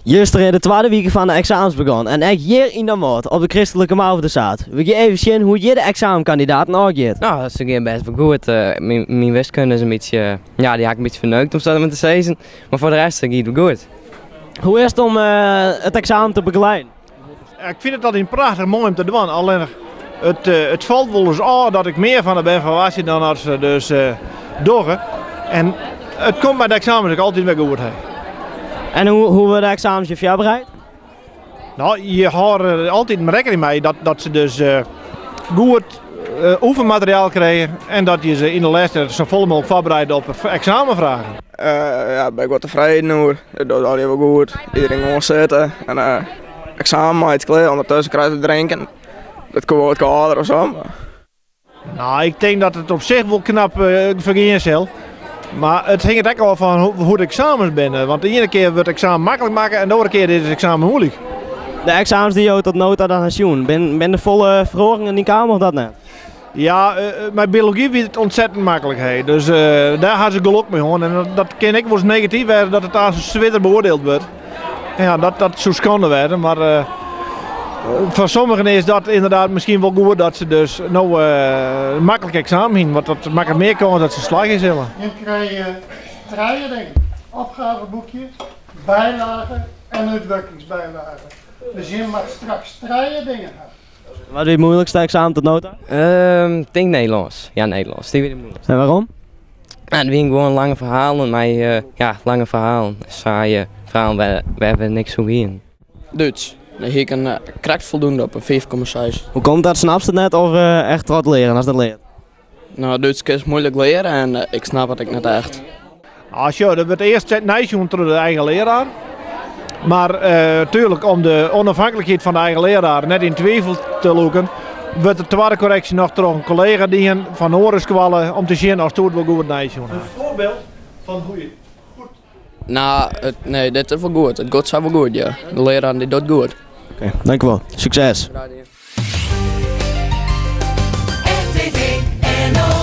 Gisteren de tweede week van de examens begonnen en echt hier in de maand op de christelijke Mauverdezaad. We gaan even zien hoe je de examenkandidaten aangeeft. Nou, ze gaan best wel goed. Mijn wiskunde is een beetje, ja, die had ik een beetje verneukt om zo te zeggen. Maar voor de rest gaat het goed. Hoe is het om het examen te begeleiden? Ik vind het altijd prachtig mooi om te doen. Alleen het valt wel eens aan dat ik meer van de ben verwacht dan als ze dus doggen. En het komt bij de examens ook altijd weer goed. Hè. En hoe worden de examens je voor jou bereid? Nou, je houdt er altijd rekening mee dat ze dus goed oefenmateriaal krijgen en dat je ze in de les zo vol mogelijk voorbereiden op examenvragen. Ja, ben ik wat tevreden hoor. Het doet al heel goed. Iedereen gewoon zitten en examen maakt klaar. Ondertussen krijg je drinken. Dat kan wat kader of zo. Nou, ik denk dat het op zich wel knap vergeen zal. Maar het hangt ook al van hoe de examens zijn. Want de ene keer wordt het examen makkelijk maken en de andere keer is het examen moeilijk. De examens die je tot nota dan gaat doen, ben de volle verhoring in die kamer of dat net? Ja, met biologie wordt het ontzettend makkelijk. Hey. Dus daar gaan ze geluk mee hoor. En dat kan ik wel eens negatief werden dat het als een zwitter beoordeeld wordt. En ja, dat zou schande werden. Maar voor sommigen is dat inderdaad misschien wel goed dat ze dus nou een makkelijk examen hebben. Want dat maakt meer kans dat ze slagen zullen. Je krijgt drie dingen. Opgaveboekje, bijlagen en uitwerkingsbijlagen. Dus je mag straks drie dingen hebben. Wat is het moeilijkste examen tot nota? Ik denk Nederlands. Ja, Nederlands. Die weer het moeilijkste. En waarom? Nou, er zijn gewoon lange verhalen. Maar ja, lange verhalen. Saaie verhalen, we hebben niks zo in. Duits. Nee, hier kan krijgt voldoende op een 5,6. Hoe komt dat? Snap je het net of echt trot leren als dat leert? Nou, Duits is moeilijk leren en ik snap het niet echt. Als je, dat wordt eerst nijsjoen door de eigen leraar. Maar natuurlijk om de onafhankelijkheid van de eigen leraar net in twijfel te lopen, wordt de tweede correctie nog door een collega die van Horenskwallen om te zien als het wel goed nijsjoen. Een voorbeeld van hoe je goed. Nou, nee, dit is wel goed. Het gaat zo wel goed, ja. De leraar die doet goed. Oké, dankjewel. Succes! RTV NL